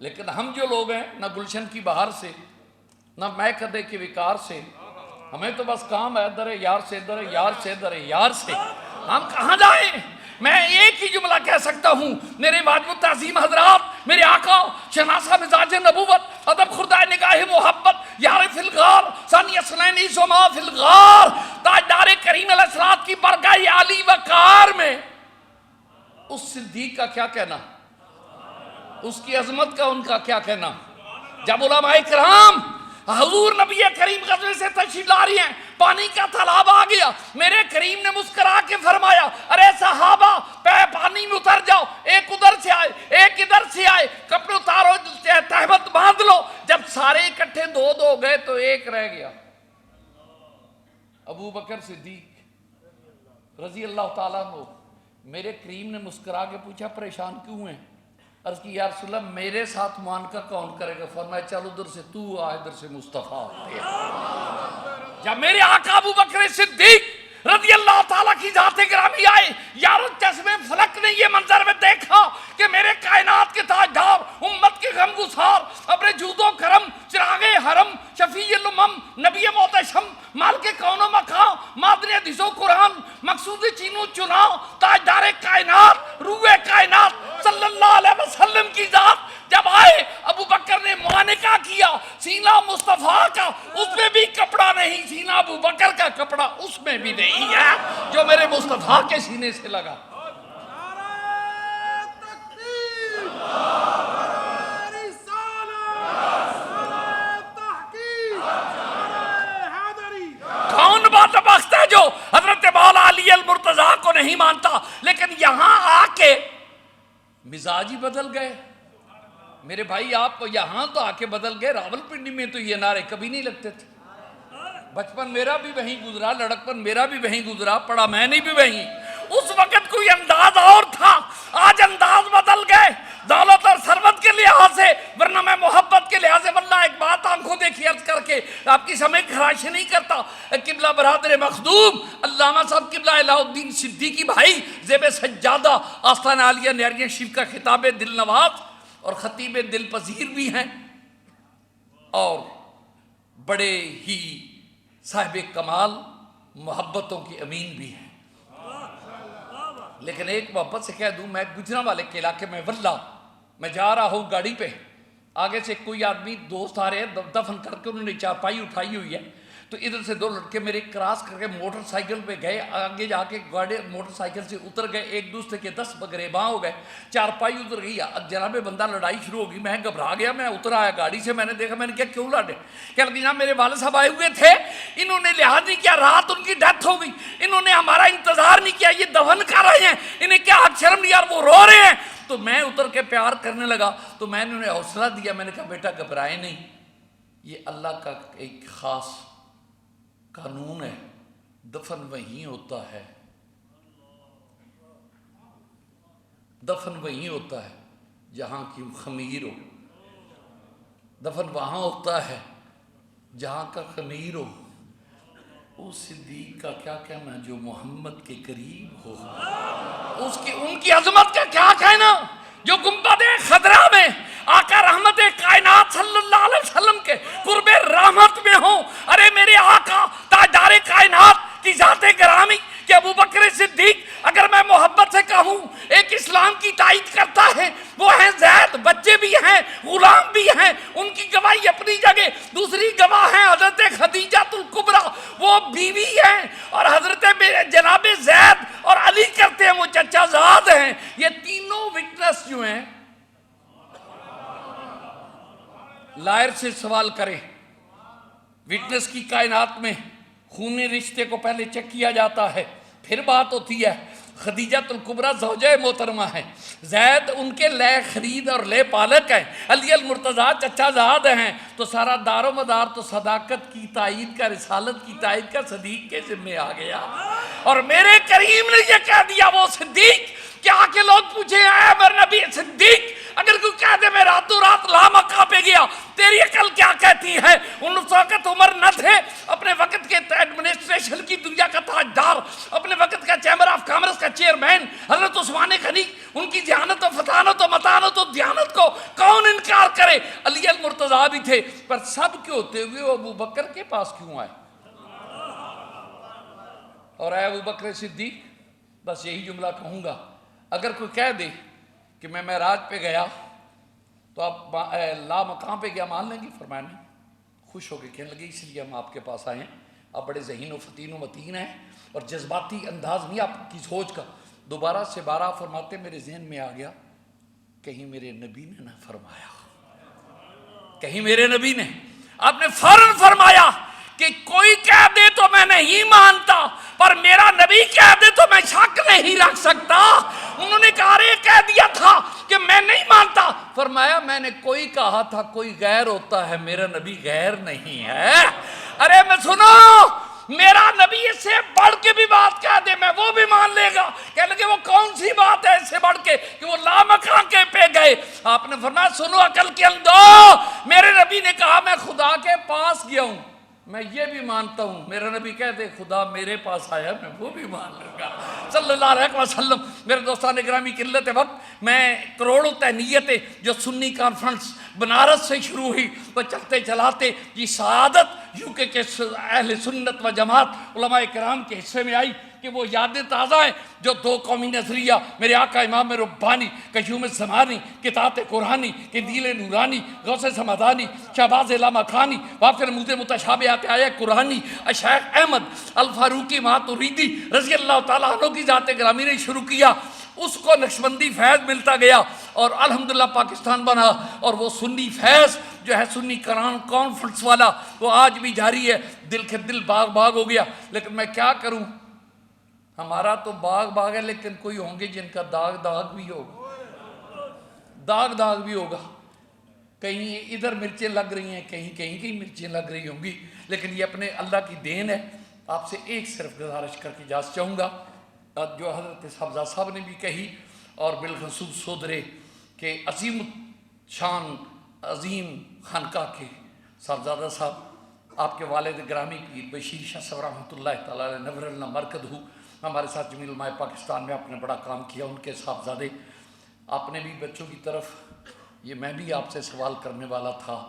لیکن ہم جو لوگ ہیں نہ گلشن کی بہار سے نہ میں کدے کے وقار سے، ہمیں تو بس کام ہے در یار سے در یار سے در یار سے، ہم کہاں جائیں؟ میں ایک ہی جملہ کہہ سکتا ہوں میرے واجب التعظیم حضرات، میرے آقا شناسہ مزاج نبوت، ادب خردہ نگاہ محبت، یار فی الغار ثانی اصلین سما فی الغار، تاجدار کریم علیہ الصلوۃ کی برگاہ عالی وقار میں اس صدیق کا کیا کہنا، اس کی عظمت کا ان کا کیا کہنا؟ جب علماء کرام حضور نبی کریم غزوے سے تشریف لا رہی ہیں، پانی کا تالاب آ گیا، میرے کریم نے مسکرا کے فرمایا ارے صحابہ پانی میں اتر جاؤ، ایک ادھر سے آئے ایک ادھر سے آئے، کپڑے اتارو تہبت باندھ لو۔ جب سارے اکٹھے دو ہو گئے تو ایک رہ گیا، ابو بکر صدیق رضی اللہ تعالیٰ عنہ۔ میرے کریم نے مسکرا کے پوچھا پریشان کیوں ہیں؟ عرض کی یا رسول اللہ میرے ساتھ معانقہ کون کرے گا؟ فرمایا چل ادھر سے تو آ، ادھر سے مصطفیٰ۔ جب میرے آقا ابو بکر صدیق رضی اللہ تعالیٰ کی ذات گرامی آئے، یارو چشم فلک نے یہ منظر میں دیکھا کہ میرے کائنات کے تاجدار، امت کے غم گسار، اپنے جود و کرم، چراغ حرم، شفیع الامم، نبی محتشم، مالک کون و مکان، مادن حدیث و قرآن، مقصود چینو چناؤ، تاجدار کائنات، روح کائنات صلی اللہ علیہ وسلم کی ذات جب آئے، ابو بکر نے معانقہ کیا، سینہ مصطفیٰ کا اس میں بھی کپڑا نہیں، سینہ ابو بکر کا کپڑا اس میں بھی نہیں ہے جو میرے مصطفیٰ کے سینے سے لگا۔ کون بات بخت ہے جو حضرت مولا علی المرتضیٰ کو نہیں مانتا؟ لیکن یہاں آ کے مزاج ہی بدل گئے۔ میرے بھائی آپ یہاں تو آ کے بدل گئے، راول پنڈی میں تو یہ نعرے کبھی نہیں لگتے تھے۔ بچپن میرا بھی وہیں گزرا، لڑکپن میرا بھی وہیں گزرا، پڑھا میں نے بھی وہیں۔ اس وقت کوئی انداز اور تھا، آج انداز بدل گئے دولت اور ثروت کے لحاظ سے، ورنہ میں محبت کے لحاظ سے واللہ ایک بات آنکھوں دیکھی عرض کر کے آپ کی سمجھ خراش نہیں کرتا۔ قبلہ برادر مخدوم علامہ صاحب قبلہ الہ الدین صدیقی بھائی زیب سجادہ آستانہ عالیہ نہریہ شریف کا خطاب دل نواز اور خطیب دل پذیر بھی ہیں، اور بڑے ہی صاحب کمال محبتوں کی امین بھی ہیں۔ لیکن ایک محبت سے کہہ دوں، میں گجرا والے کے علاقے میں واللہ میں جا رہا ہوں گاڑی پہ، آگے سے کوئی آدمی دوست آ رہے ہیں، دفن کر کے انہوں نے چارپائی اٹھائی ہوئی ہے، تو ادھر سے دو لڑکے میرے کراس کر کے موٹر سائیکل پہ گئے، آگے جا کے گاڑی موٹر سائیکل سے اتر گئے، ایک دوسرے کے 10 بگریباں ہو گئے، چارپائی اتر گئی، جناب بندہ لڑائی شروع ہو گئی، میں گھبرا گیا، میں اتر آیا گاڑی سے، میں نے دیکھا، میں نے کہا کیوں لڑے؟ کہہ لگی جناب میرے والد صاحب آئے ہوئے تھے، انہوں نے لحاظ نہیں کیا، رات ان کی ڈیتھ ہو گئی، انہوں نے ہمارا انتظار نہیں کیا، یہ دفن کر رہے ہیں، انہیں کیا حق شرم نہیں یار، وہ رو رہے ہیں۔ تو میں اتر کے پیار کرنے لگا، تو میں نے انہیں حوصلہ دیا، میں نے کہا بیٹا گھبرائے نہیں، یہ اللہ کا ایک خاص قانون ہے، دفن وہیں ہوتا ہے، دفن وہیں ہوتا ہے جہاں کی خمیر ہو، دفن وہاں ہوتا ہے جہاں کا خمیر ہو۔ اس صدیق کا کیا کہنا جو محمد کے قریب ہو، ان کی عظمت کا کیا کہنا جو گنبد خضرا میں آقا رحمت کائنات صلی اللہ علیہ وسلم کے قرب رحمت میں ہوں۔ ارے میرے آقا تاجدار کائنات کی ذات گرامی کہ ابو بکر صدیق اگر میں محبت سے کہوں ایک اسلام کی تائید کرتا ہے، وہ ہیں زید، بچے بھی ہیں، غلام بھی ہیں، ان کی گواہی اپنی جگہ، دوسری گواہ ہیں حضرت خدیجہ الکبریٰ، وہ بیوی ہیں، اور حضرت جناب زید اور علی کرتے ہیں وہ چچا زاد ہیں۔ یہ تینوں وٹنس جو ہیں، لائر سے سوال کریں، وٹنس کی کائنات میں خونی رشتے کو پہلے چیک کیا جاتا ہے، پھر بات ہوتی ہے۔ خدیجہ الکبریٰ زوجہ محترمہ ہیں، زید ان کے لے خرید اور لے پالک ہیں، علی المرتضیٰ چچا زاد ہیں، تو سارا دار و مدار تو صداقت کی تائید کا، رسالت کی تائید کا صدیق کے ذمہ آ گیا۔ اور میرے کریم نے یہ کہہ دیا وہ صدیق کہ آ کے لوگ پوچھے اے میرے نبی صدیق، اگر کوئی کہہ دے میں راتوں رات لامکہ پہ گیا، تیری عقل کیا کہتی ہے؟ ان وقت عمر نہ تھے، اپنے وقت کے ایڈمنسٹریشن کی دنیا کا تاجدار، اپنے وقت کا چیمبر آف کامرس کا چیئرمین حضرت عثمان غنی، ان کی ذہانت و فطانت و متانت و دیانت کو کون انکار کرے علی المرتضیٰ بھی تھے، پر سب کے ہوتے ہوئے وہ ابو بکر کے پاس کیوں آئے؟ اور اے ابو بکر صدیق، بس یہی جملہ کہوں گا، اگر کوئی کہہ دے کہ میں معراج پہ گیا تو آپ لا مقام پہ گیا مان لیں گی؟ فرمایا نہیں۔ خوش ہو کے کہنے لگے اس لیے ہم آپ کے پاس آئے ہیں، آپ بڑے ذہین و فتین و متین ہیں اور جذباتی انداز نہیں آپ کی سوچ کا۔ دوبارہ سے بارہ فرماتے میرے ذہن میں آ گیا، کہیں میرے نبی نے نہ فرمایا، کہیں میرے نبی نے، آپ نے فوراً فرمایا کہ کوئی کہہ دے تو میں نہیں مانتا، پر میرا نبی کہہ دے تو میں شک نہیں رکھ سکتا۔ انہوں نے کہا رے کہہ دیا تھا کہ میں نہیں مانتا، فرمایا میں نے کوئی کہا تھا کوئی غیر ہوتا ہے، میرا نبی غیر نہیں ہے۔ ارے میں سنو، میرا نبی اس سے بڑھ کے بھی بات کہہ دے میں وہ بھی مان لے گا۔ کہنے لگے وہ کون سی بات ہے اس سے بڑھ کے کہ وہ لامکان کے پہ گئے؟ آپ نے فرمایا سنو عقل کے اندھو، میرے نبی نے کہا میں خدا کے پاس گیا ہوں، میں یہ بھی مانتا ہوں، میرا نبی کہہ دے خدا میرے پاس آیا میں وہ بھی مان لوں گا صلی اللہ علیہ وسلم۔ میرے دوستان گرامی قلت وقت، میں کروڑوں تہنیتیں جو سنی کانفرنس بنارس سے شروع ہوئی وہ چلتے چلاتے یہ سعادت یو کے اہل سنت و جماعت علماء کرام کے حصے میں آئی کہ وہ یادیں تازہ ہیں جو دو قومی نظریہ میرے آقا امام ربانی قیوم زمانی کتاب قرآنی قندیل نورانی غوث سمدانی شہباز علامہ خانی وافر مود متشابہات آیہ قرآنی شیخ احمد الفاروقی ماتوریدی رضی اللہ تعالیٰ عنہ کی ذات گرامی نے شروع کیا، اس کو نقشبندی فیض ملتا گیا اور الحمدللہ پاکستان بنا، اور وہ سنی فیض جو ہے سنی قرآن کانفرنس والا وہ آج بھی جاری ہے۔ دل کے دل باغ باغ ہو گیا، لیکن میں کیا کروں، ہمارا تو باغ باغ ہے لیکن کوئی ہوں گے جن کا داغ داغ بھی ہوگا، داغ داغ بھی ہوگا، کہیں ادھر مرچیں لگ رہی ہیں کہیں مرچیں لگ رہی ہوں گی، لیکن یہ اپنے اللہ کی دین ہے۔ آپ سے ایک صرف گزارش کر کے اجازت چاہوں گا، جو حضرت حفظہ صاحب نے بھی کہی اور بالخصوص سودرے کہ عظیم شان عظیم خانقاہ کے صاحبزادہ صاحب آپ کے والد گرامی پیر بشیر شاہ صاحب رحمۃ اللہ تعالیٰ علیہ نور اللہ مرکز ہو، ہمارے ساتھ جمیل علماء پاکستان میں آپ نے بڑا کام کیا، ان کے صاحبزادے آپ نے بھی بچوں کی طرف، یہ میں بھی آپ سے سوال کرنے والا تھا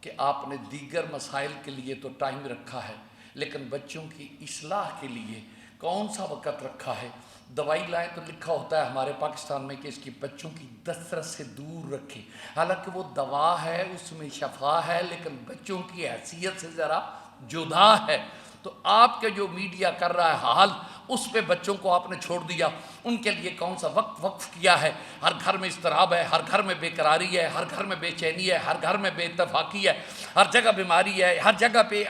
کہ آپ نے دیگر مسائل کے لیے تو ٹائم رکھا ہے لیکن بچوں کی اصلاح کے لیے کون سا وقت رکھا ہے؟ دوائی لائیں تو لکھا ہوتا ہے ہمارے پاکستان میں کہ اس کی بچوں کی دسترس سے دور رکھیں، حالانکہ وہ دوا ہے اس میں شفا ہے لیکن بچوں کی حیثیت سے ذرا جدا ہے۔ تو آپ کے جو میڈیا کر رہا ہے حال اس پہ بچوں کو آپ نے چھوڑ دیا، ان کے لیے کون سا وقت وقف کیا ہے؟ ہر گھر میں اضطراب ہے، ہر گھر میں بے قراری ہے، ہر گھر میں بے چینی ہے، ہر گھر میں بے اتفاقی ہے، ہر جگہ بیماری ہے، ہر جگہ پہ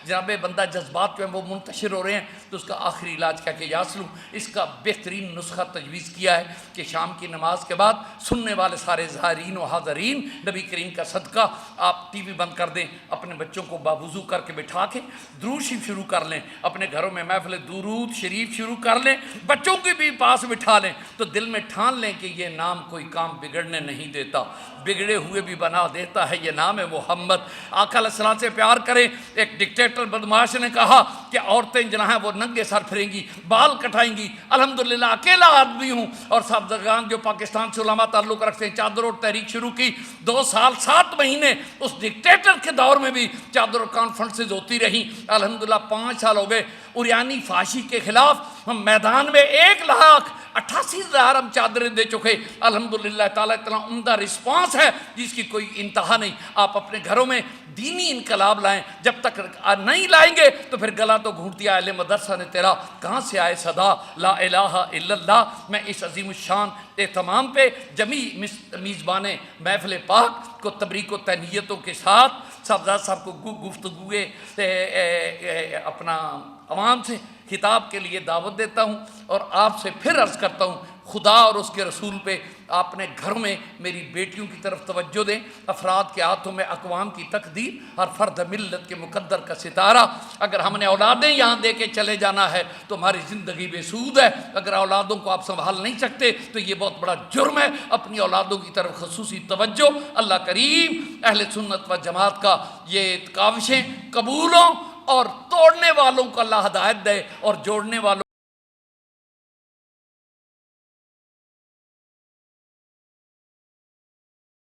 جناب بندہ جذبات جو ہیں وہ منتشر ہو رہے ہیں، تو اس کا آخری علاج کیا کہ یاسلو اس کا بہترین نسخہ تجویز کیا ہے کہ شام کی نماز کے بعد سننے والے سارے ظاہرین و حاضرین نبی کریم کا صدقہ آپ ٹی وی بند کر دیں، اپنے بچوں کو باوضو کر کے بٹھا کے درود شریف شروع کر لیں، اپنے گھروں میں محفل درود شریف شروع کر لیں، بچوں کی بھی پاس بٹھا لیں، تو دل میں ٹھان لیں کہ یہ نام کوئی کام بگڑنے نہیں دیتا، بگڑے ہوئے بھی بنا دیتا ہے، یہ نام ہے محمد۔ آقا علیہ السلام سے پیار کریں۔ ایک ڈکٹیٹر بدماش نے کہا کہ عورتیں جنہیں ہیں وہ ننگے سر پھریں گی، بال کٹائیں گی، الحمدللہ اکیلا آدمی ہوں، اور صاحبزادگان جو پاکستان سے علماء تعلق رکھتے ہیں چادر اور تحریک شروع کی، 2 سال 7 مہینے اس ڈکٹیٹر کے دور میں بھی چادر کانفرنسز ہوتی رہیں، الحمدللہ 5 سال ہو گئے۔ اریانی فحاشی کے خلاف ہم میدان میں 1,88,000 ہم چادریں دے چکے، الحمدللہ تعالیٰ اتنا عمدہ رسپانس ہے جس کی کوئی انتہا نہیں۔ آپ اپنے گھروں میں دینی انقلاب لائیں، جب تک نہیں لائیں گے تو پھر گلا تو گھونٹ دیا اہل مدرسہ نے تیرا، کہاں سے آئے صدا لا الہ الا اللہ۔ میں اس عظیم الشان اہتمام پہ جمی میزبان محفل پاک کو تبریک و تہنیتوں کے ساتھ صاحبزاد صاحب کو گفتگوئے اپنا عوام سے خطاب کے لیے دعوت دیتا ہوں، اور آپ سے پھر عرض کرتا ہوں خدا اور اس کے رسول پہ اپنے گھروں میں میری بیٹیوں کی طرف توجہ دیں۔ افراد کے ہاتھوں میں اقوام کی تقدیر، ہر فرد ملت کے مقدر کا ستارہ۔ اگر ہم نے اولادیں یہاں دے کے چلے جانا ہے تو ہماری زندگی بے سود ہے، اگر اولادوں کو آپ سنبھال نہیں سکتے تو یہ بہت بڑا جرم ہے۔ اپنی اولادوں کی طرف خصوصی توجہ، اللہ کریم اہل سنت و جماعت کا یہ کاوشیں قبول ہوں، اور توڑنے والوں کو اللہ ہدایت دے اور جوڑنے والوں